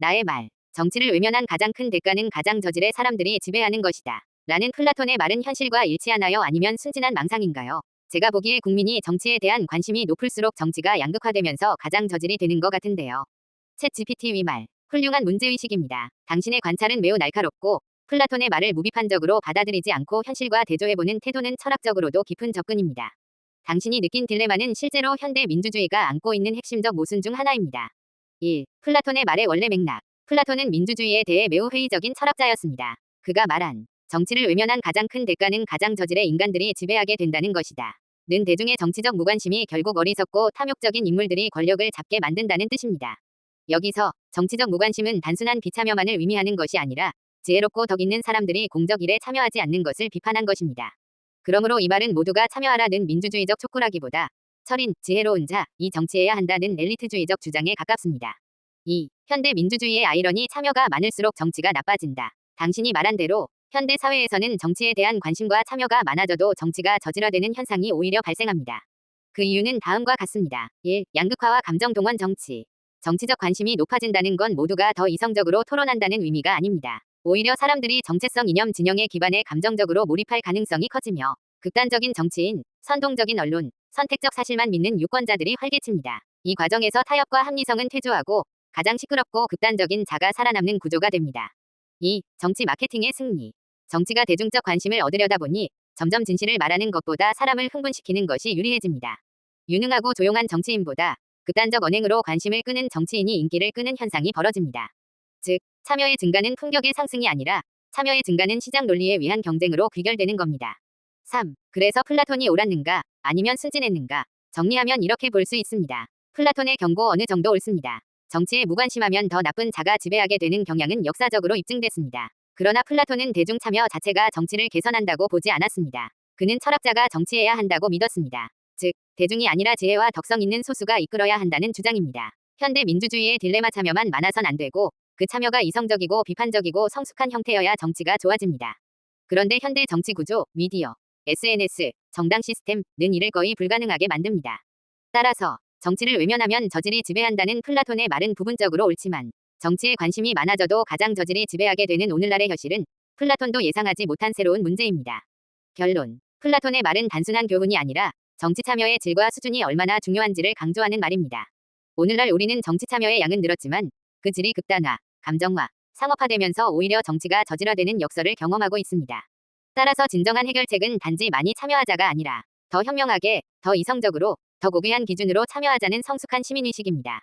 나의 말. 정치를 외면한 가장 큰 대가는 가장 저질의 사람들이 지배하는 것이다. 라는 플라톤의 말은 현실과 일치하나요? 아니면 순진한 망상인가요? 제가 보기에 국민이 정치에 대한 관심이 높을수록 정치가 양극화되면서 가장 저질이 되는 것 같은데요. 챗 GPT 위말. 훌륭한 문제의식입니다. 당신의 관찰은 매우 날카롭고 플라톤의 말을 무비판적으로 받아들이지 않고 현실과 대조해보는 태도는 철학적으로도 깊은 접근입니다. 당신이 느낀 딜레마는 실제로 현대 민주주의가 안고 있는 핵심적 모순 중 하나입니다. 1. 플라톤의 말의 원래 맥락. 플라톤은 민주주의에 대해 매우 회의적인 철학자였습니다. 그가 말한 정치를 외면한 가장 큰 대가는 가장 저질의 인간들이 지배하게 된다는 것이다. 는 대중의 정치적 무관심이 결국 어리석고 탐욕적인 인물들이 권력을 잡게 만든다는 뜻입니다. 여기서 정치적 무관심은 단순한 비참여만을 의미하는 것이 아니라 지혜롭고 덕 있는 사람들이 공적 일에 참여하지 않는 것을 비판한 것입니다. 그러므로 이 말은 모두가 참여하라는 민주주의적 촉구라기보다 철인, 지혜로운 자, 이 정치해야 한다는 엘리트주의적 주장에 가깝습니다. 2. 현대 민주주의의 아이러니. 참여가 많을수록 정치가 나빠진다. 당신이 말한 대로 현대 사회에서는 정치에 대한 관심과 참여가 많아져도 정치가 저질화되는 현상이 오히려 발생합니다. 그 이유는 다음과 같습니다. 1. 양극화와 감정 동원 정치. 정치적 관심이 높아진다는 건 모두가 더 이성적으로 토론한다는 의미가 아닙니다. 오히려 사람들이 정체성 이념 진영에 기반해 감정적으로 몰입할 가능성이 커지며 극단적인 정치인, 선동적인 언론, 선택적 사실만 믿는 유권자들이 활개칩니다. 이 과정에서 타협과 합리성은 퇴조하고 가장 시끄럽고 극단적인 자가 살아남는 구조가 됩니다. 2. 정치 마케팅의 승리. 정치가 대중적 관심을 얻으려다 보니 점점 진실을 말하는 것보다 사람을 흥분시키는 것이 유리해집니다. 유능하고 조용한 정치인보다 극단적 언행으로 관심을 끄는 정치인이 인기를 끄는 현상이 벌어집니다. 즉, 참여의 증가는 품격의 상승이 아니라 참여의 증가는 시장 논리에 의한 경쟁으로 귀결되는 겁니다. 3. 그래서 플라톤이 옳았는가, 아니면 순진했는가? 정리하면 이렇게 볼 수 있습니다. 플라톤의 경고 어느 정도 옳습니다. 정치에 무관심하면 더 나쁜 자가 지배하게 되는 경향은 역사적으로 입증됐습니다. 그러나 플라톤은 대중 참여 자체가 정치를 개선한다고 보지 않았습니다. 그는 철학자가 정치해야 한다고 믿었습니다. 즉, 대중이 아니라 지혜와 덕성 있는 소수가 이끌어야 한다는 주장입니다. 현대 민주주의의 딜레마. 참여만 많아선 안 되고 그 참여가 이성적이고 비판적이고 성숙한 형태여야 정치가 좋아집니다. 그런데 현대 정치 구조, 미디어, SNS, 정당 시스템은 이를 거의 불가능하게 만듭니다. 따라서 정치를 외면하면 저질이 지배한다는 플라톤의 말은 부분적으로 옳지만 정치에 관심이 많아져도 가장 저질이 지배하게 되는 오늘날의 현실은 플라톤도 예상하지 못한 새로운 문제입니다. 결론. 플라톤의 말은 단순한 교훈이 아니라 정치 참여의 질과 수준이 얼마나 중요한지를 강조하는 말입니다. 오늘날 우리는 정치 참여의 양은 늘었지만 그 질이 극단화, 감정화, 상업화되면서 오히려 정치가 저질화되는 역설을 경험하고 있습니다. 따라서 진정한 해결책은 단지 많이 참여하자가 아니라 더 현명하게, 더 이성적으로, 더 고귀한 기준으로 참여하자는 성숙한 시민의식입니다.